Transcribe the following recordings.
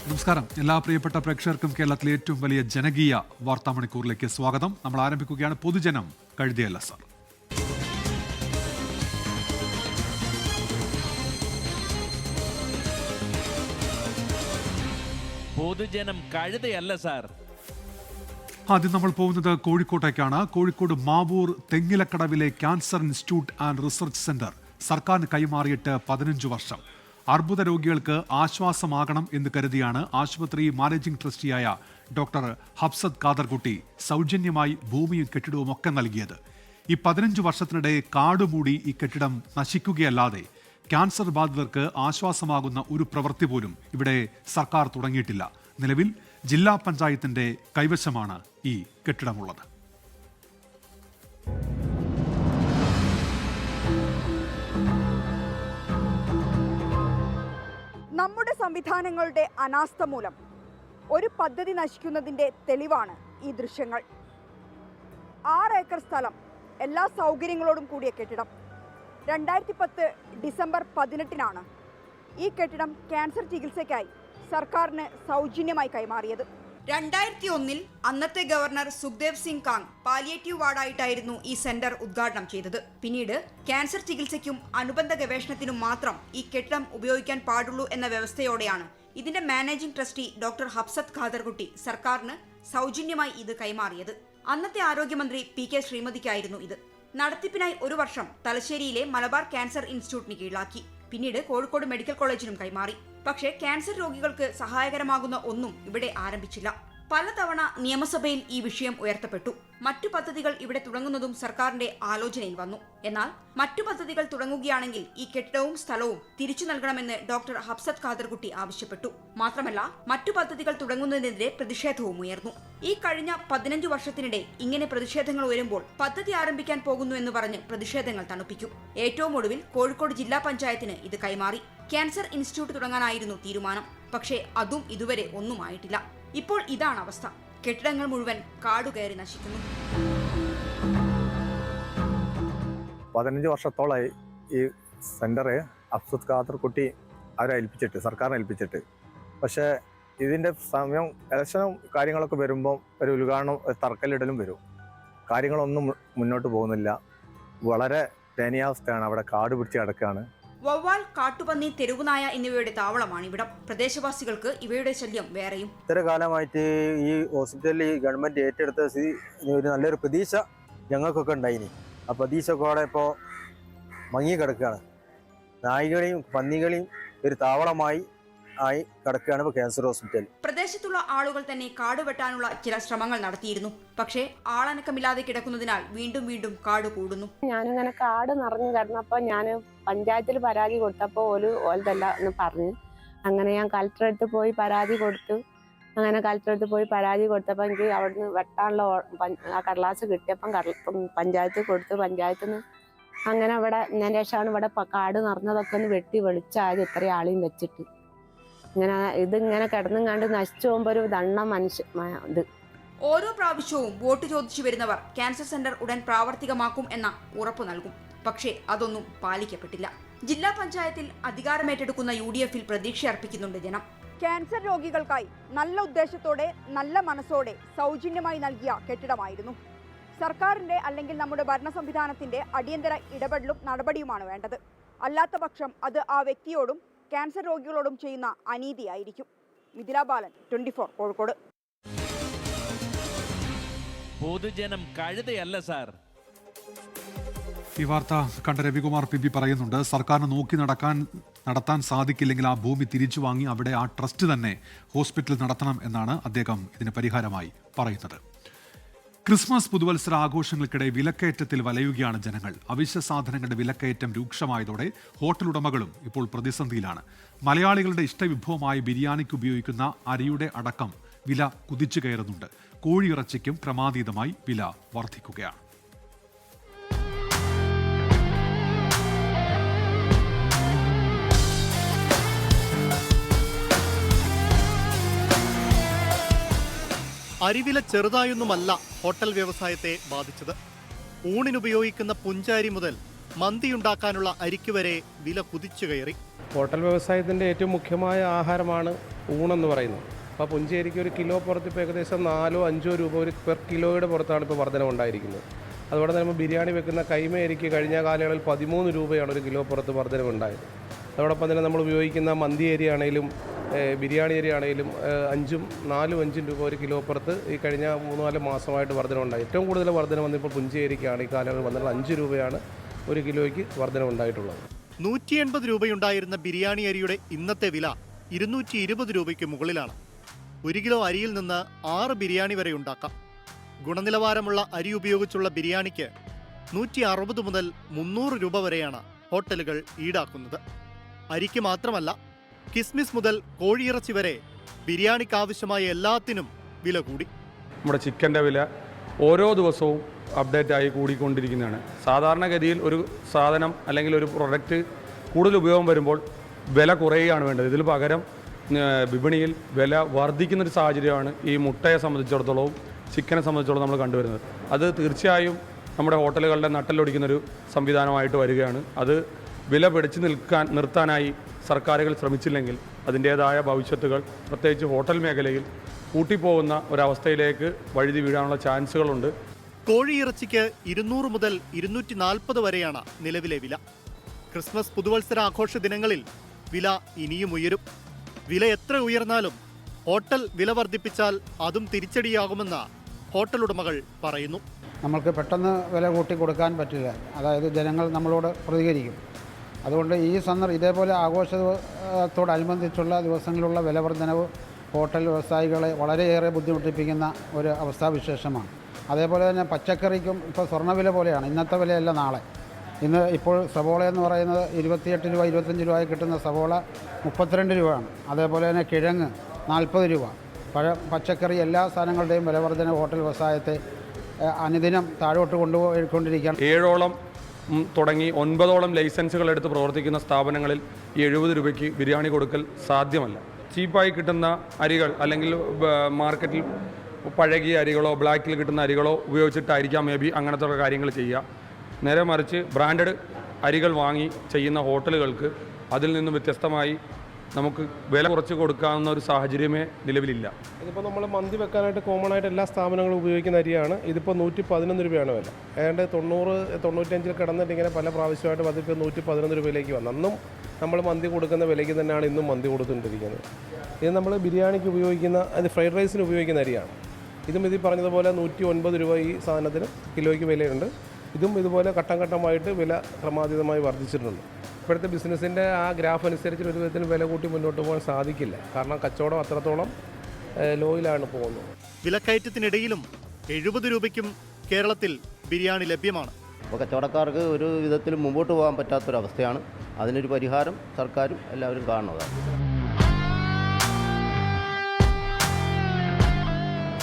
നമസ്കാരം. എല്ലാ പ്രിയപ്പെട്ട പ്രേക്ഷകർക്കും കേരളത്തിലെ ഏറ്റവും വലിയ ജനകീയ വാർത്താ മണിക്കൂറിലേക്ക് സ്വാഗതം. നമ്മൾ ആരംഭിക്കുകയാണ് പൊതുജനം കഴുതയല്ല സാർ. പൊതുജനം കഴുതയല്ല സാർ. ആദ്യം നമ്മൾ പോകുന്നത് കോഴിക്കോട്ടേക്കാണ്. കോഴിക്കോട് മാവൂർ തെങ്ങിലക്കടവിലെ cancer institute and research centre സർക്കാരിന് കൈമാറിയിട്ട് 15 വർഷം. അർബുദ രോഗികൾക്ക് ആശ്വാസമാകണം എന്ന് കരുതിയാണ് ആശുപത്രി മാനേജിംഗ് ട്രസ്റ്റിയായ ഡോക്ടർ ഹഫ്സത്ത് ഖാദർകുട്ടി സൗജന്യമായി ഭൂമിയും കെട്ടിടവും ഒക്കെ നൽകിയത്. ഈ 15 വർഷത്തിനിടെ കാടുമൂടി ഈ കെട്ടിടം നശിക്കുകയല്ലാതെ ക്യാൻസർ ബാധിതർക്ക് ആശ്വാസമാകുന്ന ഒരു പ്രവൃത്തി പോലും ഇവിടെ സർക്കാർ തുടങ്ങിയിട്ടില്ല. നിലവിൽ ജില്ലാ പഞ്ചായത്തിന്റെ കൈവശമാണ് ഈ കെട്ടിടമുള്ളത്. നമ്മുടെ സംവിധാനങ്ങളുടെ അനാസ്ഥ മൂലം ഒരു പദ്ധതി നശിക്കുന്നതിൻ്റെ തെളിവാണ് ഈ ദൃശ്യങ്ങൾ. 6 ഏക്കർ സ്ഥലം, എല്ലാ സൗകര്യങ്ങളോടും കൂടിയ കെട്ടിടം. 2010 ഡിസംബർ 18 ഈ കെട്ടിടം ക്യാൻസർ ചികിത്സയ്ക്കായി സർക്കാരിന് സൗജന്യമായി കൈമാറിയത്. 2001 അന്നത്തെ ഗവർണർ സുഖ്ദേവ് സിംഗ് കാങ് പാലിയേറ്റീവ് വാർഡായിട്ടായിരുന്നു ഈ സെന്റർ ഉദ്ഘാടനം ചെയ്തത്. പിന്നീട് ക്യാൻസർ ചികിത്സയ്ക്കും അനുബന്ധ ഗവേഷണത്തിനും മാത്രം ഈ കെട്ടിടം ഉപയോഗിക്കാൻ പാടുള്ളൂ എന്ന വ്യവസ്ഥയോടെയാണ് ഇതിന്റെ managing trustee doctor Hafsath Khaderkutty സർക്കാരിന് സൗജന്യമായി ഇത് കൈമാറിയത്. അന്നത്തെ ആരോഗ്യമന്ത്രി PK ശ്രീമതിക്കായിരുന്നു ഇത്. നടത്തിപ്പിനായി 1 വർഷം തലശ്ശേരിയിലെ മലബാർ ക്യാൻസർ ഇൻസ്റ്റിറ്റ്യൂട്ടിന് കീഴിലാക്കി. പിന്നീട് കോഴിക്കോട് മെഡിക്കൽ കോളേജിനും കൈമാറി. പക്ഷേ ക്യാൻസർ രോഗികൾക്ക് സഹായകരമാകുന്ന ഒന്നും ഇവിടെ ആരംഭിച്ചില്ല. പലതവണ നിയമസഭയിൽ ഈ വിഷയം ഉയർത്തപ്പെട്ടു. മറ്റു പദ്ധതികൾ ഇവിടെ തുടങ്ങുന്നതും സർക്കാരിന്റെ ആലോചനയിൽ വന്നു. എന്നാൽ മറ്റു പദ്ധതികൾ തുടങ്ങുകയാണെങ്കിൽ ഈ കെട്ടിടവും സ്ഥലവും തിരിച്ചു നൽകണമെന്ന് ഡോക്ടർ ഹഫ്സത്ത് ഖാദർകുട്ടി ആവശ്യപ്പെട്ടു. മാത്രമല്ല മറ്റു പദ്ധതികൾ തുടങ്ങുന്നതിനെതിരെ പ്രതിഷേധവും ഉയർന്നു. ഈ കഴിഞ്ഞ 15 വർഷത്തിനിടെ ഇങ്ങനെ പ്രതിഷേധങ്ങൾ ഉയരുമ്പോൾ പദ്ധതി ആരംഭിക്കാൻ പോകുന്നു എന്ന് പറഞ്ഞ് പ്രതിഷേധങ്ങൾ തണുപ്പിക്കും. ഏറ്റവും ഒടുവിൽ കോഴിക്കോട് ജില്ലാ പഞ്ചായത്തിന് ഇത് കൈമാറി. ക്യാൻസർ ഇൻസ്റ്റിറ്റ്യൂട്ട് തുടങ്ങാനായിരുന്നു തീരുമാനം. പക്ഷേ അതും ഇതുവരെ ഒന്നുമായിട്ടില്ല. ഇപ്പോൾ ഇതാണ് അവസ്ഥ. കെട്ടിടങ്ങൾ മുഴുവൻ കാടുകയറി നശിക്കുന്നു. 15 വർഷത്തോളമായി ഈ സെന്റർ ഹഫ്സത്ത് ഖാദർകുട്ടി സർക്കാരിനെ ഏൽപ്പിച്ചിട്ട്. പക്ഷേ ഇതിൻ്റെ സമയം ഇലക്ഷനും കാര്യങ്ങളൊക്കെ വരുമ്പം ഒരു ഉദ്ഘാടനം തറക്കല്ലിടലും വരും. കാര്യങ്ങളൊന്നും മുന്നോട്ട് പോകുന്നില്ല. വളരെ ദയനീയാവസ്ഥയാണ്. അവിടെ കാട് പിടിച്ച് കിടക്കുകയാണ്. വവ്വാൽ, കാട്ടുപന്നി, തെരുവുനായ എന്നിവയുടെ താവളമാണ് ഇവിടം. പ്രദേശവാസികൾക്ക് ഇവയുടെ ശല്യം വേറെയും. ഇത്ര കാലമായിട്ട് ഈ ഹോസ്പിറ്റലിൽ ഈ ഗവൺമെന്റ് ഏറ്റെടുത്ത ഒരു നല്ലൊരു പ്രതീക്ഷ ഞങ്ങൾക്കൊക്കെ ഉണ്ടായിനി. ആ പ്രതീക്ഷയൊക്കെ അവിടെ ഇപ്പോൾ മങ്ങി കിടക്കുകയാണ്. നായ്കളെയും പന്നികളെയും ഒരു താവളമായി ആയി കിടക്കുകയാണ് ഇപ്പോൾ ക്യാൻസർ ഹോസ്പിറ്റൽ. പ്രദേശത്തുള്ള ആളുകൾ തന്നെ കാട് വെട്ടാനുള്ള ചില ശ്രമങ്ങൾ നടത്തിയിരുന്നു. പക്ഷേ ആളനക്കമില്ലാതെ കിടക്കുന്നതിനാൽ വീണ്ടും വീണ്ടും കാട് കൂടുന്നു. ഞാനിങ്ങനെ കാട് നിറഞ്ഞു കിടന്നപ്പോൾ ഞാൻ പഞ്ചായത്തിൽ പരാതി കൊടുത്തപ്പോൾ ഓലതല്ല എന്ന് പറഞ്ഞു. അങ്ങനെ ഞാൻ കളക്ടറടുത്ത് പോയി പരാതി കൊടുത്തു. അങ്ങനെ കളക്ടറടുത്ത് പോയി പരാതി കൊടുത്തപ്പോൾ എനിക്ക് അവിടുന്ന് വെട്ടാനുള്ള ആ കടലാസ് കിട്ടിയപ്പം പഞ്ചായത്ത് കൊടുത്തു. പഞ്ചായത്തിൽ നിന്ന് അങ്ങനെ ഇവിടെ ഞാൻ ശേഷമാണ് ഇവിടെ കാട് നിറഞ്ഞതൊക്കെ ഒന്ന് വെട്ടി വെളിച്ചായത്. ഇത്രയും ആളെയും വെച്ചിട്ട് ഇതിങ്ങനെ കിടന്നും കണ്ട് നശിച്ചു പോകുമ്പോൾ ഒരു ദണ്ണം ഇത്. ഓരോ പ്രാവശ്യവും വോട്ട് ചോദിച്ചു വരുന്നവർ ക്യാൻസർ സെന്റർ ഉടൻ പ്രാവർത്തികമാക്കും എന്ന ഉറപ്പു നൽകും. പക്ഷേ അതൊന്നും പാലിക്കപ്പെട്ടില്ല. ജില്ലാ പഞ്ചായത്തിൽ അധികാരമേറ്റെടുക്കുന്ന UDFൽ പ്രതീക്ഷ അർപ്പിക്കുന്നുണ്ട് ജനം. ക്യാൻസർ രോഗികൾക്കായി നല്ല ഉദ്ദേശത്തോടെ, നല്ല മനസ്സോടെ സൗജന്യമായി നൽകിയ കെട്ടിടമായിരുന്നു. സർക്കാരിന്റെ അല്ലെങ്കിൽ നമ്മുടെ ഭരണ സംവിധാനത്തിന്റെ അടിയന്തര ഇടപെടലും നടപടിയുമാണ് വേണ്ടത്. അല്ലാത്ത പക്ഷം അത് ആ വ്യക്തിയോടും ക്യാൻസർ രോഗികളോടും ചെയ്യുന്ന അനീതിയായിരിക്കും. മിഥില ബാലൻ, 24 കോഴിക്കോട്. പൊതുജനം കഴുതയല്ല സാർ. ഈ വാർത്ത കണ്ട രവികുമാർ PB പറയുന്നുണ്ട്, സർക്കാരിന് നോക്കി നടത്താൻ സാധിക്കില്ലെങ്കിൽ ആ ഭൂമി തിരിച്ചു വാങ്ങി അവിടെ ആ ട്രസ്റ്റ് തന്നെ ഹോസ്പിറ്റൽ നടത്തണം എന്നാണ് അദ്ദേഹം ഇതിന് പരിഹാരമായി പറയുന്നത്. ക്രിസ്മസ് പുതുവത്സര ആഘോഷങ്ങൾക്കിടെ വിലക്കയറ്റത്തിൽ വലയുകയാണ് ജനങ്ങൾ. അവശ്യ സാധനങ്ങളുടെ വിലക്കയറ്റം രൂക്ഷമായതോടെ ഹോട്ടൽ ഉടമകളും ഇപ്പോൾ പ്രതിസന്ധിയിലാണ്. മലയാളികളുടെ ഇഷ്ടവിഭവമായി ബിരിയാണിക്ക് ഉപയോഗിക്കുന്ന അരിയുടെ അടക്കം വില കുതിച്ചു കയറുന്നുണ്ട്. കോഴിയിറച്ചിക്കും ക്രമാതീതമായി വില വർദ്ധിക്കുകയാണ്. അരിവില ചെറുതായൊന്നുമല്ല ഹോട്ടൽ വ്യവസായത്തെ ബാധിച്ചത്. ഊണിനുപയോഗിക്കുന്ന പുഞ്ചാരി മുതൽ മന്തിയുണ്ടാക്കാനുള്ള അരിക്ക് വരെ വില കുതിച്ചു കയറി. ഹോട്ടൽ വ്യവസായത്തിൻ്റെ ഏറ്റവും മുഖ്യമായ ആഹാരമാണ് ഊണെന്ന് പറയുന്നത്. അപ്പോൾ പുഞ്ചേരിക്ക് ഒരു കിലോ പുറത്ത് ഇപ്പോൾ ഏകദേശം 4-5 രൂപ ഒരു പെർ കിലോയുടെ പുറത്താണ് ഇപ്പോൾ വർധനവുണ്ടായിരിക്കുന്നത്. അതുപോലെ തന്നെ നമ്മൾ ബിരിയാണി വെക്കുന്ന കൈമ അരിക്ക് കഴിഞ്ഞ കാലയളവിൽ 13 രൂപയാണ് ഒരു കിലോ പുറത്ത് വർധനവുണ്ടായത്. അതോടൊപ്പം തന്നെ നമ്മൾ ഉപയോഗിക്കുന്ന മന്തി അരി ആണെങ്കിലും ബിരിയാണി അരി ആണെങ്കിലും 4-5 രൂപ ഒരു കിലോ പുറത്ത് ഈ കഴിഞ്ഞ 3-4 മാസമായിട്ട് വർധനവുണ്ടായി. ഏറ്റവും കൂടുതൽ വർധന വന്നിപ്പോൾ പുഞ്ചേരിക്കാണ്. ഈ കാലയളവിൽ വന്നിട്ടുള്ള 5 രൂപയാണ് ഒരു കിലോയ്ക്ക് വർധനവുണ്ടായിട്ടുള്ളത്. 180 രൂപയുണ്ടായിരുന്ന ബിരിയാണി അരിയുടെ ഇന്നത്തെ വില 220 രൂപയ്ക്ക് മുകളിലാണ്. 1 കിലോ അരിയിൽ നിന്ന് 6 ബിരിയാണി വരെ ഉണ്ടാക്കാം. ഗുണനിലവാരമുള്ള അരി ഉപയോഗിച്ചുള്ള ബിരിയാണിക്ക് 160 മുതൽ 300 രൂപ വരെയാണ് ഹോട്ടലുകൾ ഈടാക്കുന്നത്. അരിക്ക് മാത്രമല്ല, കിസ്മിസ് മുതൽ കോഴിയിറച്ചി വരെ ബിരിയാണിക്ക് ആവശ്യമായ എല്ലാത്തിനും വില കൂടി. നമ്മുടെ ചിക്കൻ്റെ വില ഓരോ ദിവസവും അപ്ഡേറ്റ് ആയി കൂടിക്കൊണ്ടിരിക്കുന്നതാണ്. സാധാരണഗതിയിൽ ഒരു സാധനം അല്ലെങ്കിൽ ഒരു പ്രൊഡക്റ്റ് കൂടുതൽ ഉപയോഗം വരുമ്പോൾ വില കുറയുകയാണ് വേണ്ടത്. ഇതിൽ പകരം വിപണിയിൽ വില വർദ്ധിക്കുന്നൊരു സാഹചര്യമാണ് ഈ മുട്ടയെ സംബന്ധിച്ചിടത്തോളവും ചിക്കനെ സംബന്ധിച്ചിടത്തോളം നമ്മൾ കണ്ടുവരുന്നത്. അത് തീർച്ചയായും നമ്മുടെ ഹോട്ടലുകളുടെ നട്ടലൊടിക്കുന്നൊരു സംവിധാനമായിട്ട് വരികയാണ്. അത് വില പിടിച്ചു നിർത്താനായി സർക്കാരുകൾ ശ്രമിച്ചില്ലെങ്കിൽ അതിൻ്റേതായ ഭവിഷ്യത്തുകൾ പ്രത്യേകിച്ച് ഹോട്ടൽ മേഖലയിൽ കൂട്ടിപ്പോകുന്ന ഒരവസ്ഥയിലേക്ക് വഴുതി വീഴാനുള്ള ചാൻസുകളുണ്ട്. കോഴിയിറച്ചിക്ക് 200 മുതൽ 240 വരെയാണ് നിലവിലെ വില. ക്രിസ്മസ് പുതുവത്സര ആഘോഷ ദിനങ്ങളിൽ വില ഇനിയും ഉയരും. വില എത്ര ഉയർന്നാലും ഹോട്ടൽ വില വർദ്ധിപ്പിച്ചാൽ അതും തിരിച്ചടിയാകുമെന്ന് ഹോട്ടൽ ഉടമകൾ പറയുന്നു. നമ്മൾക്ക് പെട്ടെന്ന് വില കൂട്ടി കൊടുക്കാൻ പറ്റില്ല. അതായത് ജനങ്ങൾ നമ്മളോട് പ്രതികരിക്കും. അതുകൊണ്ട് ഈ ഇതേപോലെ ആഘോഷത്തോടനുബന്ധിച്ചുള്ള ദിവസങ്ങളിലുള്ള വില വർധനവ് ഹോട്ടൽ വ്യവസായികളെ വളരെയേറെ ബുദ്ധിമുട്ടിപ്പിക്കുന്ന ഒരു അവസ്ഥാവിശേഷമാണ്. അതേപോലെ തന്നെ പച്ചക്കറിക്കും ഇപ്പോൾ സ്വർണ്ണവില പോലെയാണ്. ഇന്നത്തെ വിലയല്ല നാളെ. ഇപ്പോൾ സവോള എന്ന് പറയുന്നത് 28 രൂപ 25 രൂപയായി കിട്ടുന്ന സവോള 32 രൂപയാണ്. അതേപോലെ തന്നെ കിഴങ്ങ് 40 രൂപ. പച്ചക്കറി എല്ലാ സാധനങ്ങളുടെയും വില വർധന ഹോട്ടൽ വ്യവസായത്തെ അനുദിനം താഴോട്ട് കൊണ്ടുപോയിക്കൊണ്ടിരിക്കുകയാണ്. 7ഓളം തുടങ്ങി 9ഓളം ലൈസൻസുകൾ എടുത്ത് പ്രവർത്തിക്കുന്ന സ്ഥാപനങ്ങളിൽ ഈ 70 രൂപയ്ക്ക് ബിരിയാണി കൊടുക്കൽ സാധ്യമല്ല. ചീപ്പായി കിട്ടുന്ന അരികൾ അല്ലെങ്കിൽ മാർക്കറ്റിൽ പഴകിയ അരികളോ ബ്ലാക്കിൽ കിട്ടുന്ന അരികളോ ഉപയോഗിച്ചിട്ടായിരിക്കാം മേ ബി അങ്ങനത്തെ കാര്യങ്ങൾ ചെയ്യുക. നേരെ മറിച്ച് ബ്രാൻഡഡ് അരികൾ വാങ്ങി ചെയ്യുന്ന ഹോട്ടലുകൾക്ക് അതിൽ നിന്നും വ്യത്യസ്തമായി നമുക്ക് വില കുറച്ച് കൊടുക്കാവുന്ന ഒരു സാഹചര്യമേ നിലവിലില്ല. ഇതിപ്പോൾ നമ്മൾ മന്തി വെക്കാനായിട്ട് കോമൺ ആയിട്ട് എല്ലാ സ്ഥാപനങ്ങളും ഉപയോഗിക്കുന്ന അരിയാണ്. ഇതിപ്പോൾ 111 രൂപയാണ് വില. ഏതാണ്ട് 90-95 കിടന്നിട്ട് ഇങ്ങനെ പല പ്രാവശ്യമായിട്ട് അതിപ്പോൾ 111 രൂപയിലേക്ക് വന്നു. അന്നും നമ്മൾ മന്തി കൊടുക്കുന്ന വിലയ്ക്ക് തന്നെയാണ് ഇന്നും മന്തി കൊടുത്തുകൊണ്ടിരിക്കുന്നത്. ഇത് നമ്മൾ ബിരിയാണിക്ക് ഉപയോഗിക്കുന്ന ഫ്രൈഡ് റൈസിന് ഉപയോഗിക്കുന്ന അരിയാണ്. ഇതും ഇത് പറഞ്ഞതുപോലെ 109 രൂപ ഈ സാധനത്തിന് കിലോയ്ക്ക് വിലയുണ്ട്. ഇതും ഇതുപോലെ ഘട്ടം ഘട്ടമായിട്ട് വില ക്രമാതീതമായി വർദ്ധിച്ചിട്ടുണ്ട്. ഇപ്പോഴത്തെ ബിസിനസ്സിൻ്റെ ആ ഗ്രാഫ് അനുസരിച്ച് ഒരു വിധത്തിൽ വില കൂട്ടി മുന്നോട്ട് പോകാൻ സാധിക്കില്ല. കാരണം കച്ചവടം അത്രത്തോളം ലോയിലാണ് പോകുന്നത്. വിലക്കയറ്റത്തിനിടയിലും 70 രൂപയ്ക്കും കേരളത്തിൽ ബിരിയാണി ലഭ്യമാണ്. അപ്പോൾ കച്ചവടക്കാർക്ക് ഒരു വിധത്തിൽ മുമ്പോട്ട് പോകാൻ പറ്റാത്തൊരവസ്ഥയാണ്. അതിനൊരു പരിഹാരം സർക്കാരും എല്ലാവരും കാണുന്നതാണ്.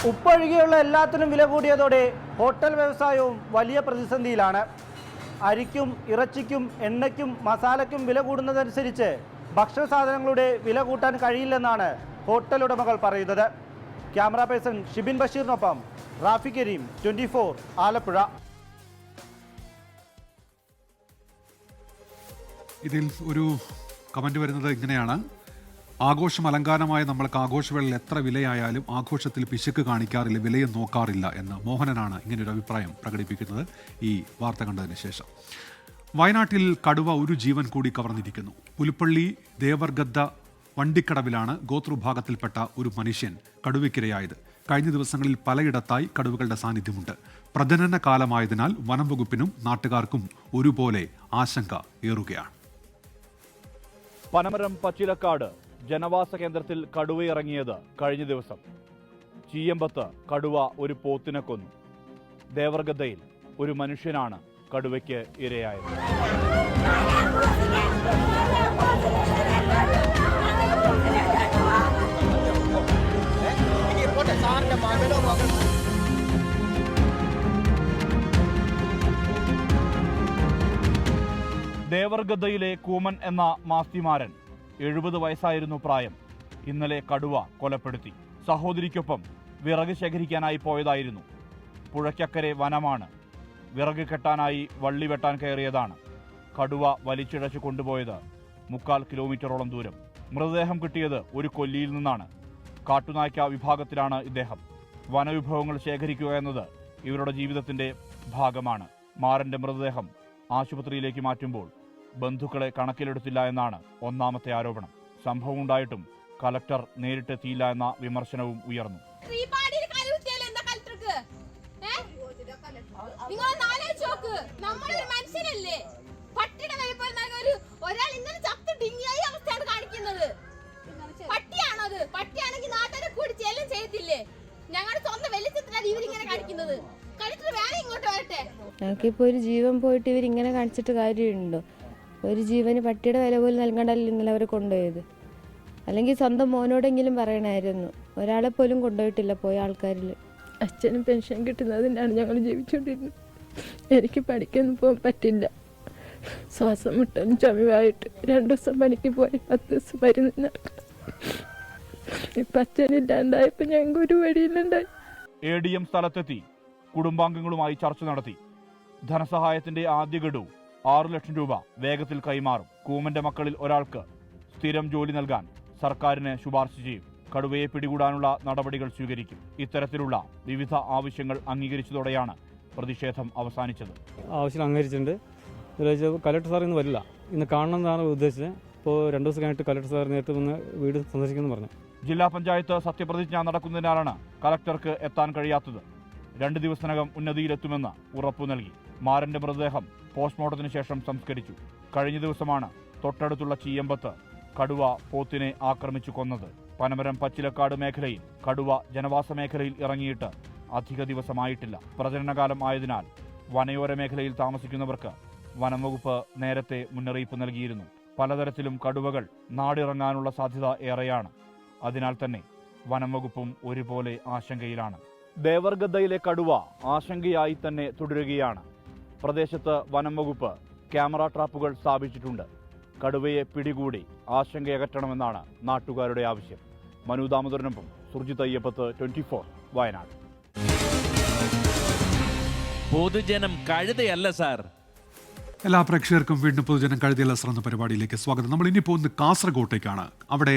ഉപ്പൊഴികെയുള്ള എല്ലാത്തിനും വില കൂടിയതോടെ ഹോട്ടൽ വ്യവസായവും വലിയ പ്രതിസന്ധിയിലാണ്. അരിക്കും ഇറച്ചിക്കും എണ്ണയ്ക്കും മസാലയ്ക്കും വില കൂടുന്നതനുസരിച്ച് ഭക്ഷ്യസാധനങ്ങളുടെ വില കൂട്ടാൻ കഴിയില്ലെന്നാണ് ഹോട്ടൽ ഉടമകൾ പറയുന്നത്. ക്യാമറ പേഴ്സൺ ഷിബിൻ ബഷീറിനൊപ്പം റാഫി കരീം, 24 ആലപ്പുഴ. ഇതിൽ ഒരു കമൻറ്റ് വരുന്നത് ഇങ്ങനെയാണ്: ആഘോഷം അലങ്കാരമായ നമ്മൾക്ക് ആഘോഷവേളയിൽ എത്ര വിലയായാലും ആഘോഷത്തിൽ പിശുക്ക് കാണിക്കാറില്ല, വിലയും നോക്കാറില്ല എന്ന് മോഹനനാണ് ഇങ്ങനെയൊരു അഭിപ്രായം പ്രകടിപ്പിക്കുന്നത് ഈ വാർത്ത കണ്ടതിന് ശേഷം. വയനാട്ടിൽ കടുവ ഒരു ജീവൻ കൂടി കവർന്നിരിക്കുന്നു. പുലിപ്പള്ളി ദേവർഗദ്ദ വണ്ടിക്കടവിലാണ് ഗോത്രവിഭാഗത്തിൽപ്പെട്ട ഒരു മനുഷ്യൻ കടുവയ്ക്കിരയായത്. കഴിഞ്ഞ ദിവസങ്ങളിൽ പലയിടത്തായി കടുവകളുടെ സാന്നിധ്യമുണ്ട്. പ്രജനന കാലമായതിനാൽ വനം വകുപ്പിനും നാട്ടുകാർക്കും ഒരുപോലെ ആശങ്ക ഏറുകയാണ്. പനമരം പച്ചിലക്കാട് ജനവാസ കേന്ദ്രത്തിൽ കടുവയിറങ്ങിയത് കഴിഞ്ഞ ദിവസം. ചീയമ്പത്ത് കടുവ ഒരു പോത്തിനെ കൊന്നു. ദേവർഗദ്ദയിൽ ഒരു മനുഷ്യനാണ് കടുവയ്ക്ക് ഇരയായത്. ദേവർഗദ്ദയിലെ കൂമൻ എന്ന മാസ്തിമാരൻ 70 വയസ്സായിരുന്നു പ്രായം. ഇന്നലെ കടുവ കൊലപ്പെടുത്തി. സഹോദരിക്കൊപ്പം വിറക് ശേഖരിക്കാനായി പോയതായിരുന്നു. പുഴയ്ക്കക്കരെ വനമാണ്. വിറക് കെട്ടാനായി വള്ളി വെട്ടാൻ കയറിയതാണ് കടുവ വലിച്ചിഴച്ച് കൊണ്ടുപോയത് 3/4 കിലോമീറ്ററോളം ദൂരം. മൃതദേഹം കിട്ടിയത് ഒരു കൊല്ലിയിൽ നിന്നാണ്. കാട്ടുനായ്ക്ക വിഭാഗത്തിലാണ് ഇദ്ദേഹം. വനവിഭവങ്ങൾ ശേഖരിക്കുക എന്നത് ഇവരുടെ ജീവിതത്തിന്റെ ഭാഗമാണ്. മാറന്റെ മൃതദേഹം ആശുപത്രിയിലേക്ക് മാറ്റുമ്പോൾ ബന്ധുക്കളെ കണക്കിലെടുത്തില്ല എന്നാണ് ഒന്നാമത്തെ ആരോപണം. സംഭവം ഉണ്ടായിട്ടും കലക്ടർ നേരിട്ടെത്തിയില്ല എന്ന വിമർശനവും ഉയർന്നു. ഞങ്ങൾക്കിപ്പോൾ ഒരു ജീവൻ പോയിട്ട് ഇവരിങ്ങനെ കാണിച്ചിട്ട് കാര്യമുണ്ടോ? ഒരു ജീവന് പട്ടിയുടെ വില പോലും നൽകണ്ടല്ലോ ഇന്നലെ അവരെ കൊണ്ടുപോയത്. അല്ലെങ്കിൽ സ്വന്തം മോനോടെങ്കിലും പറയണമായിരുന്നു. ഒരാളെ പോലും കൊണ്ടുപോയിട്ടില്ല പോയ ആൾക്കാരിൽ. അച്ഛനും പെൻഷൻ കിട്ടുന്നതിനാണ് ഞങ്ങൾ ജീവിച്ചുകൊണ്ടിരുന്നത്. എനിക്ക് പഠിക്കാനും പോകാൻ പറ്റില്ല. ശ്വാസം മുട്ടലും ചുമവായിട്ട് 2 ദിവസം പണിക്ക് പോയി 10 ദിവസം മരുന്ന്. ഇപ്പം അച്ഛനില്ലാണ്ടായപ്പോൾ ഞങ്ങൾക്ക് ഒരു വഴിയിലുണ്ടായി. ADM സ്ഥലത്തെത്തി കുടുംബാംഗങ്ങളുമായി ചർച്ച നടത്തി. ധനസഹായത്തിന്റെ ആദ്യ ഗഡു 6 ലക്ഷം രൂപ വേഗത്തിൽ കൈമാറും. കൂമന്റെ മക്കളിൽ ഒരാൾക്ക് സ്ഥിരം ജോലി നൽകാൻ സർക്കാരിന് ശുപാർശ ചെയ്യും. കടുവയെ പിടികൂടാനുള്ള നടപടികൾ സ്വീകരിക്കും. ഇത്തരത്തിലുള്ള വിവിധ ആവശ്യങ്ങൾ അംഗീകരിച്ചതോടെയാണ് പ്രതിഷേധം അവസാനിച്ചത്. ആവശ്യം അംഗീകരിച്ചിട്ടുണ്ട്. കലക്ടർ സാർ ഇന്ന് വരില്ല, ഇന്ന് കാണണമെന്നാണ് ഉദ്ദേശിച്ചത്. ഇപ്പോൾ 2 ദിവസം കഴിഞ്ഞിട്ട് കലക്ടർ സാർ നേരത്തെ വന്ന് വീട് സന്ദർശിക്കുമെന്ന് പറഞ്ഞു. ജില്ലാ പഞ്ചായത്ത് സത്യപ്രതിജ്ഞ നടക്കുന്നതിനാലാണ് കലക്ടർക്ക് എത്താൻ കഴിയാത്തത്. 2 ദിവസത്തിനകം ഉന്നതിയിലെത്തുമെന്ന് ഉറപ്പു നൽകി. മാറന്റെ മൃതദേഹം പോസ്റ്റ്മോർട്ടത്തിന് ശേഷം സംസ്കരിച്ചു. കഴിഞ്ഞ ദിവസമാണ് തൊട്ടടുത്തുള്ള ചീയമ്പത്ത് കടുവ പോത്തിനെ ആക്രമിച്ചു കൊന്നത്. പനമരം പച്ചിലക്കാട് മേഖലയിൽ കടുവ ജനവാസ മേഖലയിൽ ഇറങ്ങിയിട്ട് അധിക ദിവസമായിട്ടില്ല. പ്രജനനകാലം ആയതിനാൽ വനയോര മേഖലയിൽ താമസിക്കുന്നവർക്ക് വനംവകുപ്പ് നേരത്തെ മുന്നറിയിപ്പ് നൽകിയിരുന്നു. പലതരത്തിലും കടുവകൾ നാടിറങ്ങാനുള്ള സാധ്യത ഏറെയാണ്. അതിനാൽ തന്നെ വനംവകുപ്പും ഒരുപോലെ ആശങ്കയിലാണ്. ദേവർഗദ്ദയിലെ കടുവ ആശങ്കയായി തന്നെ തുടരുകയാണ്. പ്രദേശത്ത് വനംവകുപ്പ് ക്യാമറ ട്രാപ്പുകൾ സ്ഥാപിച്ചിട്ടുണ്ട്. കടുവയെ പിടികൂടി ആശങ്കയകറ്റണമെന്നാണ് നാട്ടുകാരുടെ ആവശ്യം. മനു ദാമോദരനൊപ്പം സുർജിത് അയ്യപ്പത്ത്, 24 വയനാട്. പൊതുജനം കഴുതയല്ല സാർ. എല്ലാ പ്രേക്ഷകർക്കും വീണ്ടും പൊതുജനം കഴുതിയുള്ള എന്ന പരിപാടിയിലേക്ക് സ്വാഗതം. നമ്മൾ ഇനി പോകുന്നത് കാസർഗോട്ടേക്കാണ്. അവിടെ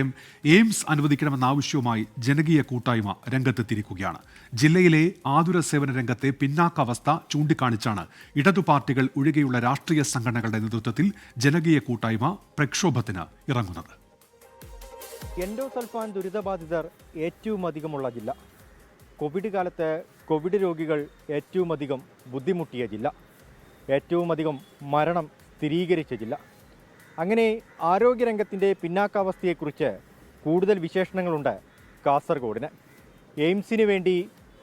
എയിംസ് അനുവദിക്കണമെന്ന ആവശ്യവുമായി ജനകീയ കൂട്ടായ്മ രംഗത്തെത്തിയിരിക്കുകയാണ്. ജില്ലയിലെ ആതുര സേവന രംഗത്തെ പിന്നാക്കാവസ്ഥ ചൂണ്ടിക്കാണിച്ചാണ് ഇടതു പാർട്ടികൾ ഒഴികെയുള്ള രാഷ്ട്രീയ സംഘടനകളുടെ നേതൃത്വത്തിൽ ജനകീയ കൂട്ടായ്മ പ്രക്ഷോഭത്തിന് ഇറങ്ങുന്നത്. എൻഡോസൾഫാൻ ദുരിതബാധിതർ ഏറ്റവും അധികമുള്ള ജില്ല, കോവിഡ് കാലത്ത് കോവിഡ് രോഗികൾ ഏറ്റവും അധികം ബുദ്ധിമുട്ടിയ ജില്ല, ഏറ്റവും അധികം മരണം സ്ഥിരീകരിച്ച ജില്ല. അങ്ങനെ ആരോഗ്യരംഗത്തിൻ്റെ പിന്നാക്കാവസ്ഥയെക്കുറിച്ച് കൂടുതൽ വിശേഷണങ്ങളുണ്ട് കാസർഗോഡിന്. എയിംസിന് വേണ്ടി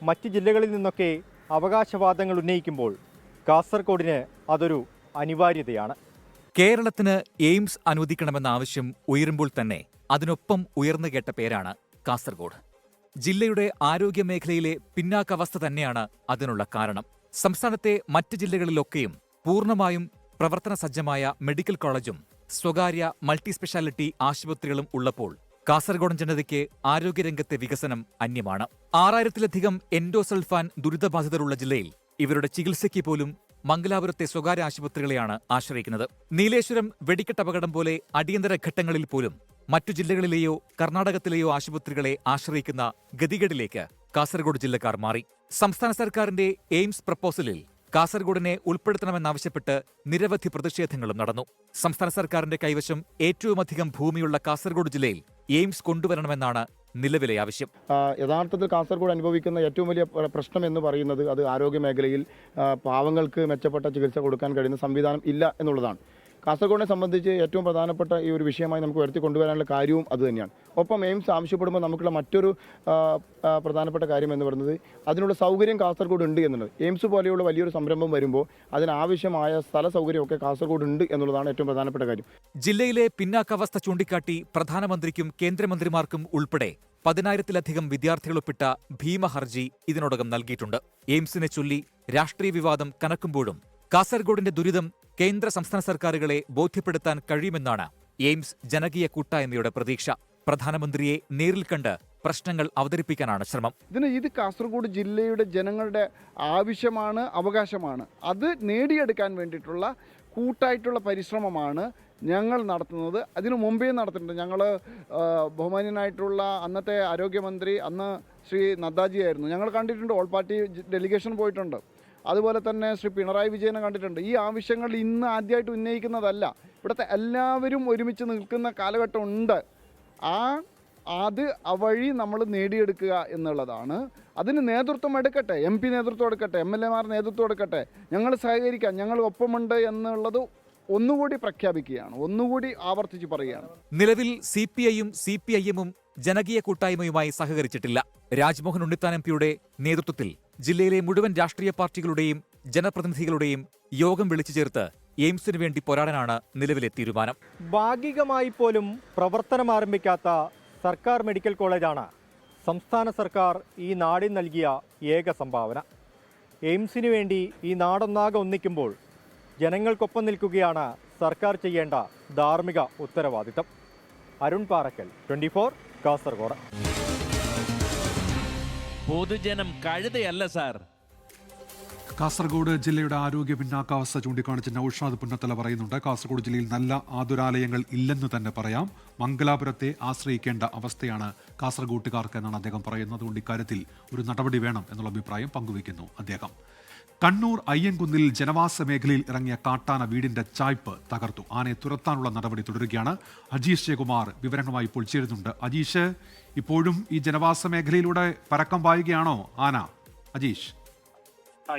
മറ്റ് ജില്ലകളിൽ നിന്നൊക്കെ അവകാശവാദങ്ങൾ ഉന്നയിക്കുമ്പോൾ കാസർഗോഡിന് അതൊരു അനിവാര്യതയാണ്. കേരളത്തിന് എയിംസ് അനുവദിക്കണമെന്ന ആവശ്യം ഉയരുമ്പോൾ തന്നെ അതിനൊപ്പം ഉയർന്നു കേട്ട പേരാണ് കാസർഗോഡ്. ജില്ലയുടെ ആരോഗ്യമേഖലയിലെ പിന്നാക്കാവസ്ഥ തന്നെയാണ് അതിനുള്ള കാരണം. സംസ്ഥാനത്തെ മറ്റ് ജില്ലകളിലൊക്കെയും പൂർണ്ണമായും പ്രവർത്തന സജ്ജമായ മെഡിക്കൽ കോളേജും സ്വകാര്യ മൾട്ടി സ്പെഷ്യാലിറ്റി ആശുപത്രികളും ഉള്ളപ്പോൾ കാസർഗോഡൻ ജനതയ്ക്ക് ആരോഗ്യരംഗത്തെ വികസനം അന്യമാണ്. 6000-ലധികം എൻഡോസൾഫാൻ ദുരിതബാധിതരുള്ള ജില്ലയിൽ ഇവരുടെ ചികിത്സയ്ക്ക് പോലും മംഗലാപുരത്തെ സ്വകാര്യ ആശുപത്രികളെയാണ് ആശ്രയിക്കുന്നത്. നീലേശ്വരം വെടിക്കെട്ട് അപകടം പോലെ അടിയന്തര ഘട്ടങ്ങളിൽ പോലും മറ്റു ജില്ലകളിലെയോ കർണാടകത്തിലെയോ ആശുപത്രികളെ ആശ്രയിക്കുന്ന ഗതികേടിലേക്ക് കാസർഗോഡ് ജില്ലക്കാർ മാറി. സംസ്ഥാന സർക്കാരിന്റെ എയിംസ് പ്രപ്പോസലിൽ കാസർഗോഡിനെ ഉൾപ്പെടുത്തണമെന്നാവശ്യപ്പെട്ട് നിരവധി പ്രതിഷേധങ്ങളും നടന്നു. സംസ്ഥാന സർക്കാരിന്റെ കൈവശം ഏറ്റവുമധികം ഭൂമിയുള്ള കാസർഗോഡ് ജില്ലയിൽ എയിംസ് കൊണ്ടുവരണമെന്നാണ് നിലവിലെ ആവശ്യം. യഥാർത്ഥത്തിൽ കാസർഗോഡ് അനുഭവിക്കുന്ന ഏറ്റവും വലിയ പ്രശ്നം എന്ന് പറയുന്നത് അത് ആരോഗ്യ മേഖലയിൽ പാവങ്ങൾക്ക് മെച്ചപ്പെട്ട ചികിത്സ കൊടുക്കാൻ കഴിയുന്ന സംവിധാനം ഇല്ല എന്നുള്ളതാണ്. കാസർഗോഡിനെ സംബന്ധിച്ച് ഏറ്റവും പ്രധാനപ്പെട്ട ഈ ഒരു വിഷയമായി നമുക്ക് ഉയർത്തി കൊണ്ടുവരാനുള്ള കാര്യവും അതുതന്നെയാണ്. ഒപ്പം എയിംസ് ആവശ്യപ്പെടുമ്പോൾ നമുക്കുള്ള മറ്റൊരു പ്രധാനപ്പെട്ട കാര്യം എന്ന് പറയുന്നത് അതിനുള്ള സൗകര്യം കാസർഗോഡ് ഉണ്ട് എന്നുള്ളത്. എയിംസ് പോലെയുള്ള വലിയൊരു സംരംഭം വരുമ്പോൾ അതിനാവശ്യമായ സ്ഥല സൗകര്യമൊക്കെ കാസർഗോഡ് ഉണ്ട് എന്നുള്ളതാണ് ഏറ്റവും പ്രധാനപ്പെട്ട കാര്യം. ജില്ലയിലെ പിന്നാക്കാവസ്ഥ ചൂണ്ടിക്കാട്ടി പ്രധാനമന്ത്രിക്കും കേന്ദ്രമന്ത്രിമാർക്കും ഉൾപ്പെടെ 10,000-ലധികം വിദ്യാർത്ഥികളൊപ്പിട്ട ഭീമഹർജി ഇതിനോടകം നൽകിയിട്ടുണ്ട്. എയിംസിനെ ചൊല്ലി രാഷ്ട്രീയ വിവാദം കനക്കുമ്പോഴും കാസർഗോഡിന്റെ ദുരിതം കേന്ദ്ര സംസ്ഥാന സർക്കാരുകളെ ബോധ്യപ്പെടുത്താൻ കഴിയുമെന്നാണ് എയിംസ് ജനകീയ കൂട്ടായ്മയുടെ പ്രതീക്ഷ. പ്രധാനമന്ത്രിയെ നേരിൽ കണ്ട് പ്രശ്നങ്ങൾ അവതരിപ്പിക്കാനാണ് ശ്രമം. ഇത് കാസർഗോഡ് ജില്ലയുടെ ജനങ്ങളുടെ ആവശ്യമാണ്, അവകാശമാണ്. അത് നേടിയെടുക്കാൻ വേണ്ടിയിട്ടുള്ള കൂട്ടായിട്ടുള്ള പരിശ്രമമാണ് ഞങ്ങൾ നടത്തുന്നത്. അതിനു മുമ്പേ നടത്തുന്നുണ്ട്. ഞങ്ങൾ ബഹുമാന്യനായിട്ടുള്ള അന്നത്തെ ആരോഗ്യമന്ത്രി അന്ന് ശ്രീ നദ്ദാജി ആയിരുന്നു. ഞങ്ങൾ കണ്ടിട്ടുണ്ട്, ഓൾ പാർട്ടി ഡെലിഗേഷൻ പോയിട്ടുണ്ട്. അതുപോലെ തന്നെ ശ്രീ പിണറായി വിജയനെ കണ്ടിട്ടുണ്ട്. ഈ ആവശ്യങ്ങൾ ഇന്ന് ആദ്യമായിട്ട് ഉന്നയിക്കുന്നതല്ല. ഇവിടുത്തെ എല്ലാവരും ഒരുമിച്ച് നിൽക്കുന്ന കാലഘട്ടം ഉണ്ട്. അത് വഴി നമ്മൾ നേടിയെടുക്കുക എന്നുള്ളതാണ്. അതിന് നേതൃത്വം എടുക്കട്ടെ, MP നേതൃത്വം എടുക്കട്ടെ, MLA മാർ നേതൃത്വം എടുക്കട്ടെ, ഞങ്ങൾ സഹകരിക്കാം, ഞങ്ങൾ ഒപ്പമുണ്ട് എന്നുള്ളത് ഒന്നുകൂടി പ്രഖ്യാപിക്കുകയാണ്, ഒന്നുകൂടി ആവർത്തിച്ച് പറയുകയാണ്. നിലവിൽ CPIയും CPIMും ജനകീയ കൂട്ടായ്മയുമായി സഹകരിച്ചിട്ടില്ല. രാജ്മോഹൻ ഉണ്ണിത്താൻ MPയുടെ നേതൃത്വത്തിൽ ജില്ലയിലെ മുഴുവൻ രാഷ്ട്രീയ പാർട്ടികളുടെയും ജനപ്രതിനിധികളുടെയും യോഗം വിളിച്ചു ചേർത്ത് എയിംസിന് വേണ്ടി പോരാടാനാണ് നിലവിലെ തീരുമാനം. ഭാഗികമായി പോലും പ്രവർത്തനം ആരംഭിക്കാത്ത സർക്കാർ മെഡിക്കൽ കോളേജാണ് സംസ്ഥാന സർക്കാർ ഈ നാടിന് നൽകിയ ഏക സംഭാവന. എയിംസിന് വേണ്ടി ഈ നാടൊന്നാകെ ഒന്നിക്കുമ്പോൾ ജനങ്ങൾക്കൊപ്പം നിൽക്കുകയാണ് സർക്കാർ ചെയ്യേണ്ട ധാർമ്മിക ഉത്തരവാദിത്തം. അരുൺ പാറക്കൽ, 24, കാസർഗോഡ്. പൊതുജനം കഴുതയല്ല സാർ. കാസർഗോഡ് ജില്ലയുടെ ആരോഗ്യ പിന്നാക്കാവസ്ഥ ചൂണ്ടിക്കാണിച്ച് നൌഷാദ് പുന്നത്തല പറയുന്നുണ്ട്. കാസർഗോഡ് ജില്ലയിൽ നല്ല ആതുരാലയങ്ങൾ ഇല്ലെന്ന് തന്നെ പറയാം. മംഗലാപുരത്തെ ആശ്രയിക്കേണ്ട അവസ്ഥയാണ് കാസർഗോട്ടുകാർക്ക് എന്നാണ് അദ്ദേഹം പറയുന്നത്. അതുകൊണ്ട് ഇക്കാര്യത്തിൽ ഒരു നടപടി വേണം എന്നുള്ള അഭിപ്രായം പങ്കുവയ്ക്കുന്നു അദ്ദേഹം. കണ്ണൂർ അയ്യൻകുന്നിൽ ജനവാസ മേഖലയിൽ ഇറങ്ങിയ കാട്ടാന വീടിന്റെ ചായ്പ് തകർത്തു. ആനയെ തുരത്താനുള്ള നടപടി തുടരുകയാണ്. അജീഷ് ജയകുമാർ വിവരങ്ങളുമായി ഇപ്പോൾ ചേരുന്നുണ്ട്. അജീഷ്, ഇപ്പോഴും ഈ ജനവാസ മേഖലയിലൂടെ പരക്കം പായുകയാണോ ആന? അജീഷ്,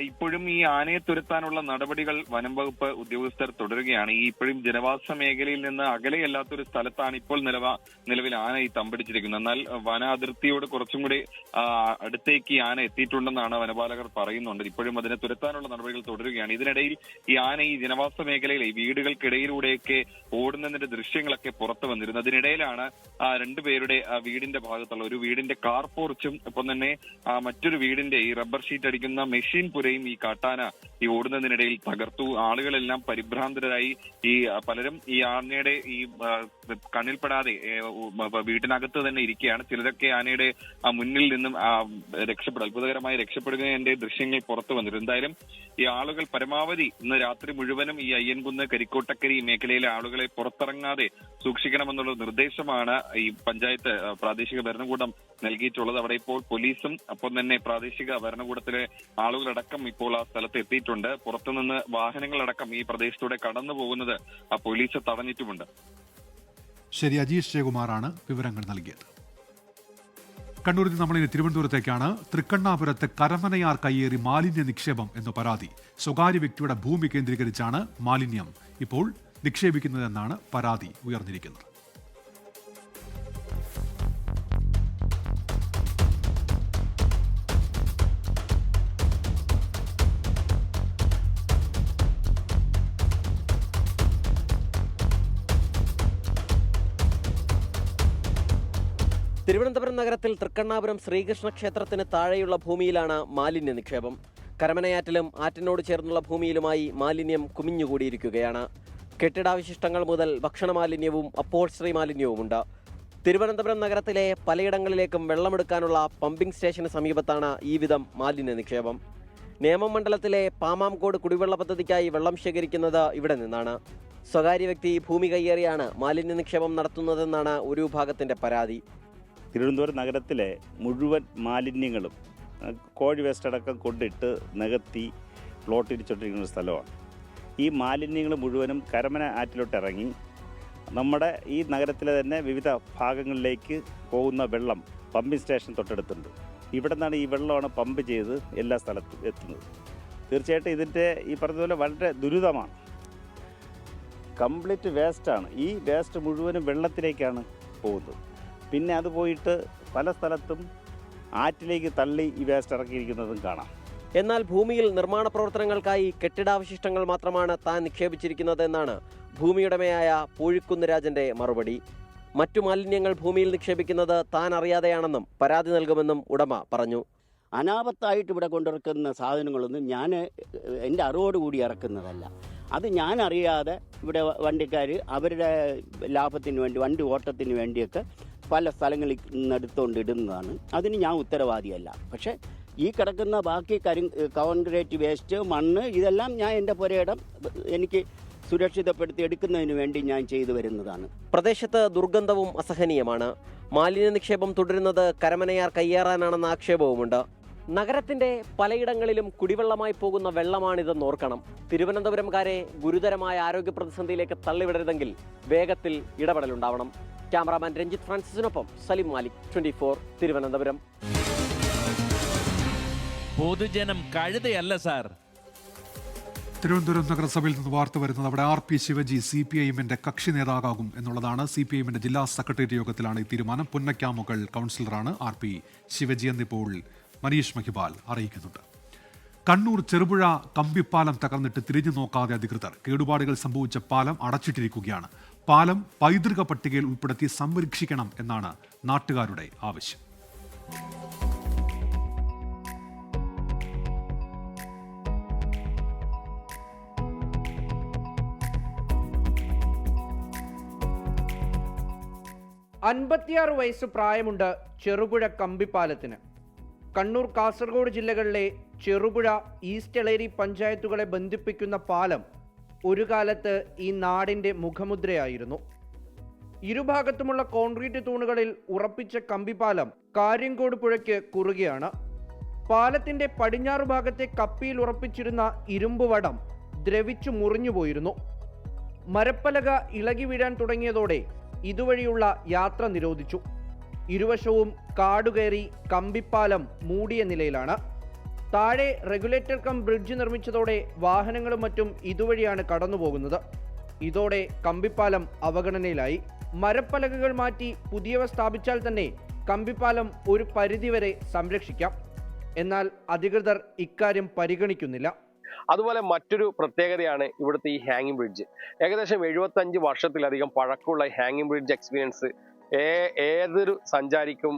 ഇപ്പോഴും ഈ ആനയെ തുരത്താനുള്ള നടപടികൾ വനം വകുപ്പ് ഉദ്യോഗസ്ഥർ തുടരുകയാണ്. ഈ ഇപ്പോഴും ജനവാസ മേഖലയിൽ നിന്ന് അകലെയല്ലാത്തൊരു സ്ഥലത്താണ് ഇപ്പോൾ നിലവിൽ ആന ഈ തമ്പടിച്ചിരിക്കുന്നത്. എന്നാൽ വന അതിർത്തിയോട് കുറച്ചും കൂടി അടുത്തേക്ക് ഈ ആന എത്തിയിട്ടുണ്ടെന്നാണ് വനപാലകർ പറയുന്നുണ്ട്. ഇപ്പോഴും അതിനെ തുരത്താനുള്ള നടപടികൾ തുടരുകയാണ്. ഇതിനിടയിൽ ഈ ആന ഈ ജനവാസ മേഖലയിലെ വീടുകൾക്കിടയിലൂടെയൊക്കെ ഓടുന്നതിന്റെ ദൃശ്യങ്ങളൊക്കെ പുറത്തു വന്നിരുന്നു. അതിനിടയിലാണ് രണ്ടുപേരുടെ വീടിന്റെ ഭാഗത്തുള്ള ഒരു വീടിന്റെ കാർ പോർച്ചും ഒപ്പം തന്നെ മറ്റൊരു വീടിന്റെ ഈ റബ്ബർ ഷീറ്റ് അടിക്കുന്ന മെഷീൻ പുരയും ഈ കാട്ടാന ഈ ഓടുന്നതിനിടയിൽ തകർത്തു. ആളുകളെല്ലാം പരിഭ്രാന്തരായി. ഈ പലരും ഈ ആനയുടെ ഈ കണ്ണിൽപ്പെടാതെ വീട്ടിനകത്ത് തന്നെ ഇരിക്കുകയാണ്. ചിലരൊക്കെ ആനയുടെ മുന്നിൽ നിന്നും അത്ഭുതകരമായി രക്ഷപ്പെടുന്നതിന്റെ ദൃശ്യങ്ങൾ പുറത്തു വന്നിരുന്നു. എന്തായാലും ഈ ആളുകൾ പരമാവധി ഇന്ന് രാത്രി മുഴുവനും ഈ അയ്യൻകുന്ന് കരിക്കോട്ടക്കരി മേഖലയിലെ ആളുകളെ പുറത്തിറങ്ങാതെ സൂക്ഷിക്കണമെന്നുള്ള നിർദ്ദേശമാണ് ഈ പഞ്ചായത്ത് പ്രാദേശിക ഭരണകൂടം നൽകിയിട്ടുള്ളത്. അവിടെ ഇപ്പോൾ പോലീസും ഒപ്പം തന്നെ പ്രാദേശിക ഭരണകൂടത്തിലെ ആളുകളടക്കം ഇപ്പോൾ ആ സ്ഥലത്ത് എത്തിയിട്ടുണ്ട്. പുറത്തുനിന്ന് വാഹനങ്ങളടക്കം ഈ പ്രദേശത്തൂടെ കടന്നു പോകുന്നത് ആ പോലീസ് തടഞ്ഞിട്ടുമുണ്ട്. ശരി, അജീഷ് ജയകുമാറാണ് വിവരങ്ങൾ നൽകിയത്. കണ്ണൂരിൽ നിന്ന് നമ്മളിനി തിരുവനന്തപുരത്തേക്കാണ്. തൃക്കണ്ണാപുരത്ത് കരമനയാർ കയ്യേറി മാലിന്യ നിക്ഷേപം എന്ന പരാതി. സ്വകാര്യ വ്യക്തിയുടെ ഭൂമി കേന്ദ്രീകരിച്ചാണ് മാലിന്യം ഇപ്പോൾ നിക്ഷേപിക്കുന്നതെന്നാണ് പരാതി ഉയർന്നിരിക്കുന്നത്. തിരുവനന്തപുരം നഗരത്തിൽ തൃക്കണ്ണാപുരം ശ്രീകൃഷ്ണ ക്ഷേത്രത്തിന് താഴെയുള്ള ഭൂമിയിലാണ് മാലിന്യ നിക്ഷേപം. കരമനയാറ്റിലും ആറ്റിനോട് ചേർന്നുള്ള ഭൂമിയിലുമായി മാലിന്യം കുമിഞ്ഞുകൂടിയിരിക്കുകയാണ്. കെട്ടിടാവശിഷ്ടങ്ങൾ മുതൽ ഭക്ഷണ മാലിന്യവും അപ്പോൾസ്ട്രി മാലിന്യവുമുണ്ട്. തിരുവനന്തപുരം നഗരത്തിലെ പലയിടങ്ങളിലേക്കും വെള്ളമെടുക്കാനുള്ള പമ്പിംഗ് സ്റ്റേഷന് സമീപത്താണ് ഈ വിധം മാലിന്യ നിക്ഷേപം. നേമം മണ്ഡലത്തിലെ പാമാംകോട് കുടിവെള്ള പദ്ധതിക്കായി വെള്ളം ശേഖരിക്കുന്നത് ഇവിടെ നിന്നാണ്. സ്വകാര്യ വ്യക്തി ഭൂമി കയ്യേറിയാണ് മാലിന്യ നിക്ഷേപം നടത്തുന്നതെന്നാണ് ഒരു വിഭാഗത്തിന്റെ പരാതി. തിരുവനന്തപുരം നഗരത്തിലെ മുഴുവൻ മാലിന്യങ്ങളും കോഴി വേസ്റ്റ് അടക്കം കൊണ്ടിട്ട് നികത്തി പ്ലോട്ട് ഇരിച്ചോണ്ടിരിക്കുന്ന ഒരു സ്ഥലമാണ്. ഈ മാലിന്യങ്ങൾ മുഴുവനും കരമന ആറ്റിലോട്ട് ഇറങ്ങി നമ്മുടെ ഈ നഗരത്തിലെ തന്നെ വിവിധ ഭാഗങ്ങളിലേക്ക് പോകുന്ന വെള്ളം പമ്പിംഗ് സ്റ്റേഷൻ തൊട്ടടുത്തുണ്ട്. ഇവിടെ നിന്നാണ് ഈ വെള്ളമാണ് പമ്പ് ചെയ്ത് എല്ലാ സ്ഥലത്തും എത്തുന്നത്. തീർച്ചയായിട്ടും ഇതിൻ്റെ ഈ പറഞ്ഞതുപോലെ വളരെ ദുരിതമാണ്. കംപ്ലീറ്റ് വേസ്റ്റാണ്. ഈ വേസ്റ്റ് മുഴുവനും വെള്ളത്തിലേക്കാണ് പോകുന്നത്. പിന്നെ അത് പോയിട്ട് പല സ്ഥലത്തും ആറ്റിലേക്ക് തള്ളി ഈ വേസ്റ്റ് ഇറക്കിയിരിക്കുന്നതും കാണാം. എന്നാൽ ഭൂമിയിൽ നിർമ്മാണ പ്രവർത്തനങ്ങൾക്കായി കെട്ടിടാവശിഷ്ടങ്ങൾ മാത്രമാണ് താൻ നിക്ഷേപിച്ചിരിക്കുന്നതെന്നാണ് ഭൂമിയുടമയായ പൂഴിക്കുന്ന് രാജന്റെ മറുപടി. മറ്റു മാലിന്യങ്ങൾ ഭൂമിയിൽ നിക്ഷേപിക്കുന്നത് താൻ അറിയാതെയാണെന്നും പരാതി നൽകുമെന്നും ഉടമ പറഞ്ഞു. അനാപത്തായിട്ട് ഇവിടെ കൊണ്ടിറക്കുന്ന സാധനങ്ങളൊന്നും ഞാൻ എൻ്റെ അറിവോടുകൂടി ഇറക്കുന്നതല്ല. അത് ഞാൻ അറിയാതെ ഇവിടെ വണ്ടിക്കാർ അവരുടെ ലാഭത്തിന് വേണ്ടി വണ്ടി ഓട്ടത്തിന് വേണ്ടിയൊക്കെ പല സ്ഥലങ്ങളിൽ നിന്നെടുത്തുകൊണ്ട് ഇടുന്നതാണ്. അതിന് ഞാൻ ഉത്തരവാദിയല്ല. പക്ഷേ ഈ കിടക്കുന്ന ബാക്കി കോൺക്രീറ്റ് വേസ്റ്റ്, മണ്ണ്, ഇതെല്ലാം ഞാൻ എൻ്റെ പുരയിടം എനിക്ക് സുരക്ഷിതപ്പെടുത്തി എടുക്കുന്നതിന് വേണ്ടി ഞാൻ ചെയ്തു വരുന്നതാണ്. പ്രദേശത്ത് ദുർഗന്ധവും അസഹനീയമാണ്. മാലിന്യ നിക്ഷേപം തുടരുന്നത് കരമനയാർ കയ്യേറാനാണെന്ന ആക്ഷേപവുമുണ്ട്. നഗരത്തിന്റെ പലയിടങ്ങളിലും കുടിവെള്ളമായി പോകുന്ന വെള്ളമാണിതെന്ന് ഓർക്കണം. തിരുവനന്തപുരംകാരെ ഗുരുതരമായ ആരോഗ്യ പ്രതിസന്ധിയിലേക്ക് തള്ളിവിടരുതെങ്കിൽ വേഗത്തിൽ ഇടപെടലുണ്ടാവണം. ക്യാമറാമാൻ രഞ്ജിത്ത് ഫ്രാൻസിസിനൊപ്പം സലിം മാലിക്, 24 തിരുവനന്തപുരം. പൊതുജനം കഴുതയല്ല സാർ. തിരുവനന്തപുരം നഗരസഭയിൽ നിന്ന് വാർത്ത വരുന്നത് അവിടെ RP ശിവജി CPIM-ന്റെ കക്ഷി നേതാകാകും എന്നുള്ളതാണ്. CPIM-ന്റെ ജില്ലാ സെക്രട്ടേറിയറ്റ് യോഗത്തിലാണ് ഈ തീരുമാനം. പുന്നക്കാമുകൾ കൗൺസിലറാണ് RP ശിവജി എന്നിപ്പോൾ മനീഷ് മഹിബാൽ അറിയിക്കുന്നുണ്ട്. കണ്ണൂർ ചെറുപുഴ കമ്പിപ്പാലം തകർന്നിട്ട് തിരിഞ്ഞു നോക്കാതെ അധികൃതർ. കേടുപാടുകൾ സംഭവിച്ച പാലം അടച്ചിട്ടിരിക്കുകയാണ്. പാലം പൈതൃക പട്ടികയിൽ ഉൾപ്പെടുത്തി സംരക്ഷിക്കണം എന്നാണ് നാട്ടുകാരുടെ ആവശ്യം. അൻപത്തിയാറ് വയസ്സ് പ്രായമുണ്ട് ചെറുപുഴ കമ്പിപ്പാലത്തിന്. കണ്ണൂർ, കാസർഗോഡ് ജില്ലകളിലെ ചെറുപുഴ, ഈസ്റ്റ് എളേരി പഞ്ചായത്തുകളെ ബന്ധിപ്പിക്കുന്ന പാലം ഒരു കാലത്ത് ഈ നാടിൻ്റെ മുഖമുദ്രയായിരുന്നു. ഇരുഭാഗത്തുമുള്ള കോൺക്രീറ്റ് തൂണുകളിൽ ഉറപ്പിച്ച കമ്പിപ്പാലം കാര്യങ്കോട് പുഴയ്ക്ക് കുറുകെയാണ്. പാലത്തിൻ്റെ പടിഞ്ഞാറു ഭാഗത്തെ കപ്പിയിൽ ഉറപ്പിച്ചിരുന്ന ഇരുമ്പ് വടം ദ്രവിച്ചു മുറിഞ്ഞുപോയിരുന്നു. മരപ്പലക ഇളകി വീഴാൻ തുടങ്ങിയതോടെ ഇതുവഴിയുള്ള യാത്ര നിരോധിച്ചു. ഇരുവശവും കാടുകയറി കമ്പിപ്പാലം മൂടിയ നിലയിലാണ്. താഴെ റെഗുലേറ്റർ കം ബ്രിഡ്ജ് നിർമ്മിച്ചതോടെ വാഹനങ്ങളും മറ്റും ഇതുവഴിയാണ് കടന്നുപോകുന്നത്. ഇതോടെ കമ്പിപ്പാലം അവഗണനയിലായി. മരപ്പലകകൾ മാറ്റി പുതിയവ സ്ഥാപിച്ചാൽ തന്നെ കമ്പിപ്പാലം ഒരു പരിധിവരെ സംരക്ഷിക്കാം. എന്നാൽ അധികൃതർ ഇക്കാര്യം പരിഗണിക്കുന്നില്ല. അതുപോലെ മറ്റൊരു പ്രത്യേകതയാണ് ഇവിടുത്തെ ഈ ഹാങ്ങിങ് ബ്രിഡ്ജ്. ഏകദേശം 75 വർഷത്തിലധികം പഴക്കമുള്ള ഹാങ്ങിങ് ബ്രിഡ്ജ് എക്സ്പീരിയൻസ് ഏതൊരു സഞ്ചാരിക്കും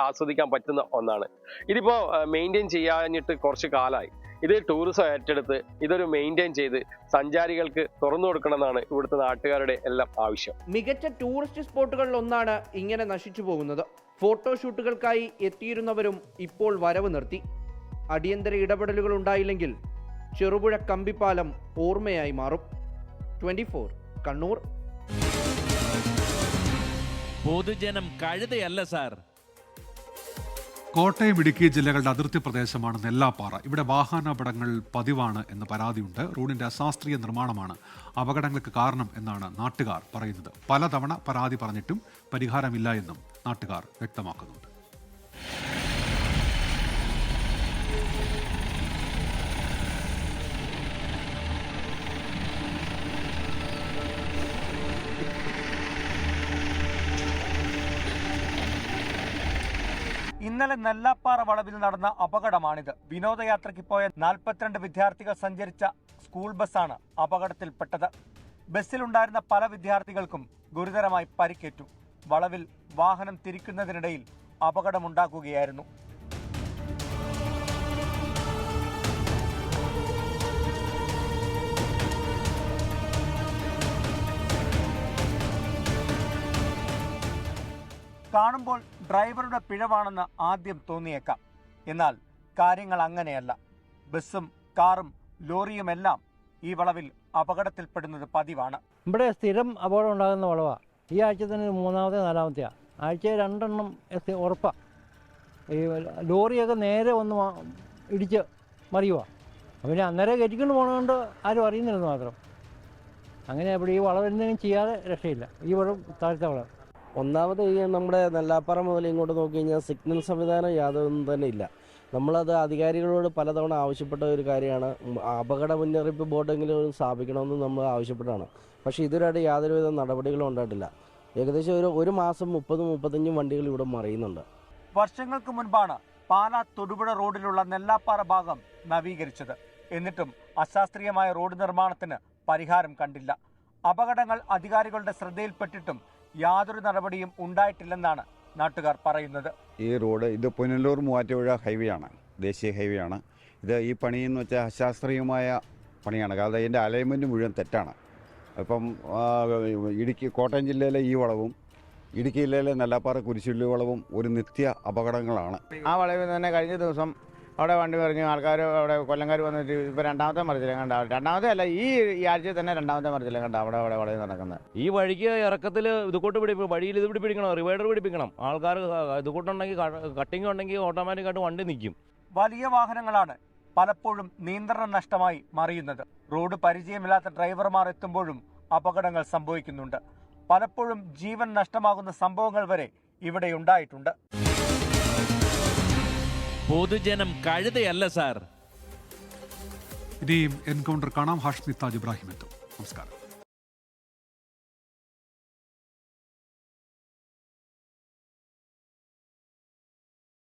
ആസ്വദിക്കാൻ പറ്റുന്ന ഒന്നാണ്. ഇതിപ്പോൾ മെയിൻറ്റെയിൻ ചെയ്യാനിട്ട് കുറച്ച് കാലമായി. ഇത് ടൂറിസം ഏറ്റെടുത്ത് ഇതൊരു മെയിൻറ്റെയിൻ ചെയ്ത് സഞ്ചാരികൾക്ക് തുറന്നു കൊടുക്കണമെന്നാണ് ഇവിടുത്തെ നാട്ടുകാരുടെ എല്ലാം ആവശ്യം. മികച്ച ടൂറിസ്റ്റ് സ്പോട്ടുകളിൽ ഒന്നാണ് ഇങ്ങനെ നശിച്ചു പോകുന്നത്. ഫോട്ടോഷൂട്ടുകൾക്കായി എത്തിയിരുന്നവരും ഇപ്പോൾ വരവ് നിർത്തി. അടിയന്തര ഇടപെടലുകൾ ഉണ്ടായില്ലെങ്കിൽ ചെറുപുഴ കമ്പിപ്പാലം ഓർമ്മയായി മാറും. 24 കണ്ണൂർ. പൊതുജനം കഴുതയല്ല സാർ. കോട്ടയം, ഇടുക്കി ജില്ലകളുടെ അതിർത്തി പ്രദേശമാണ് നെല്ലാപ്പാറ. ഇവിടെ വാഹനാപകടങ്ങൾ പതിവാണ് എന്ന് പരാതിയുണ്ട്. റോഡിന്റെ അശാസ്ത്രീയ നിർമ്മാണമാണ് അപകടങ്ങൾക്ക് കാരണം എന്നാണ് നാട്ടുകാർ പറയുന്നത്. പലതവണ പരാതി പറഞ്ഞിട്ടും പരിഹാരമില്ല എന്നും നാട്ടുകാർ വ്യക്തമാക്കുന്നുണ്ട്. ഇന്നലെ നെല്ലാപ്പാറ വളവിൽ നടന്ന അപകടമാണിത്. വിനോദയാത്രയ്ക്ക് പോയ 42 വിദ്യാർത്ഥികൾ സഞ്ചരിച്ച സ്കൂൾ ബസ്സാണ് അപകടത്തിൽപ്പെട്ടത്. ബസ്സിലുണ്ടായിരുന്ന പല വിദ്യാർത്ഥികൾക്കും ഗുരുതരമായി പരിക്കേറ്റു. വളവിൽ വാഹനം തിരിക്കുന്നതിനിടയിൽ അപകടമുണ്ടാക്കുകയായിരുന്നു. കാണുമ്പോൾ ഡ്രൈവറുടെ പിഴവാണെന്ന് ആദ്യം തോന്നിയേക്കാം. എന്നാൽ കാര്യങ്ങൾ അങ്ങനെയല്ല. ബസ്സും കാറും ലോറിയുമെല്ലാം ഈ വളവിൽ അപകടത്തിൽപ്പെടുന്നത് പതിവാണ്. ഇവിടെ സ്ഥിരം അപകടം ഉണ്ടാകുന്ന വളവാണ്. ഈ ആഴ്ച തന്നെ 3-ാമത്തെ 4-ാമത്തെയാണ്. ആഴ്ചയിൽ 2 എണ്ണം ഉറപ്പാണ്. ഈ ലോറിയൊക്കെ നേരെ വന്ന് ഇടിച്ച് മറിയുക. പിന്നെ അന്നേരം കയറ്റിക്കൊണ്ട് പോകുന്നതുകൊണ്ട് ആരും അറിയുന്നില്ലെന്ന് മാത്രം. അങ്ങനെ ഇവിടെ ഈ വളവ് എന്തെങ്കിലും ചെയ്യാതെ രക്ഷയില്ല. ഈ വളവും താഴത്തെ വളവ്. ഒന്നാമത് ഈ നമ്മുടെ നെല്ലാപ്പാറ മുതൽ ഇങ്ങോട്ട് നോക്കി കഴിഞ്ഞാൽ സിഗ്നൽ സംവിധാനം യാതൊന്നും തന്നെ ഇല്ല. നമ്മളത് അധികാരികളോട് പലതവണ ആവശ്യപ്പെട്ട ഒരു കാര്യമാണ്. അപകട മുന്നറിയിപ്പ് ബോർഡെങ്കിലും സ്ഥാപിക്കണമെന്ന് നമ്മൾ ആവശ്യപ്പെട്ടാണ്. പക്ഷേ ഇതുവരെയായിട്ട് യാതൊരുവിധ നടപടികളും ഉണ്ടായിട്ടില്ല. ഏകദേശം ഒരു മാസം 30-35 വണ്ടികൾ ഇവിടെ മറിയുന്നുണ്ട്. വർഷങ്ങൾക്ക് മുൻപാണ് പാലാ തൊടുപുഴ റോഡിലുള്ള നെല്ലാപ്പാറ ഭാഗം നവീകരിച്ചത്. എന്നിട്ടും അശാസ്ത്രീയമായ റോഡ് നിർമ്മാണത്തിന് പരിഹാരം കണ്ടില്ല. അപകടങ്ങൾ അധികാരികളുടെ ശ്രദ്ധയിൽപ്പെട്ടിട്ടും യാതൊരു നടപടിയും ഉണ്ടായിട്ടില്ലെന്നാണ് നാട്ടുകാർ പറയുന്നത്. ഈ റോഡ് ഇത് പുനലൂർ മൂവാറ്റുപുഴ ഹൈവേ ആണ്, ദേശീയ ഹൈവേ ആണ്. ഇത് ഈ പണിയെന്ന് വെച്ചാൽ അശാസ്ത്രീയമായ പണിയാണ്. കാരണം ഇതിൻ്റെ അലൈൻമെൻറ്റ് മുഴുവൻ തെറ്റാണ്. ഇപ്പം കോട്ടയം ജില്ലയിലെ ഈ വളവും ഇടുക്കി ജില്ലയിലെ നെല്ലാപ്പാറ കുരിശുള്ളി വളവും ഒരു നിത്യ അപകടങ്ങളാണ്. ആ വളവിൽ തന്നെ കഴിഞ്ഞ ദിവസം അവിടെ വണ്ടി മറിഞ്ഞ് ആൾക്കാർ അവിടെ കൊല്ലംകാർ വന്നിട്ട് ഇപ്പോൾ രണ്ടാമത്തെ മറിച്ചിലും കണ്ട, രണ്ടാമത്തെ അല്ല ഈ ആഴ്ചയിൽ തന്നെ രണ്ടാമത്തെ മറിച്ചിലും കണ്ട അവിടെ അവിടെ വളരെ നടക്കുന്നത്. ഈ വഴിക്ക് ഇറക്കത്തിൽ ഇതുകൂട്ട് വഴിയിൽ ഇത് പിടിപ്പിക്കണം, റിവൈഡർ പിടിപ്പിക്കണം. ആൾക്കാർ ഇതുകൂട്ടുണ്ടെങ്കിൽ കട്ടിങ് ഉണ്ടെങ്കിൽ ഓട്ടോമാറ്റിക്കായിട്ട് വണ്ടി നിൽക്കും. വലിയ വാഹനങ്ങളാണ് പലപ്പോഴും നിയന്ത്രണ നഷ്ടമായി മറിയുന്നത്. റോഡ് പരിചയമില്ലാത്ത ഡ്രൈവർമാർ എത്തുമ്പോഴും അപകടങ്ങൾ സംഭവിക്കുന്നുണ്ട്. പലപ്പോഴും ജീവൻ നഷ്ടമാകുന്ന സംഭവങ്ങൾ വരെ ഇവിടെ ഉണ്ടായിട്ടുണ്ട്. പൊതുജനം കഴുതയല്ല സാർ. ഇനിയും എൻകൗണ്ടർ കാണാം. ഹാഷ്മി താജ് ഇബ്രാഹിം എത്തും. നമസ്കാരം.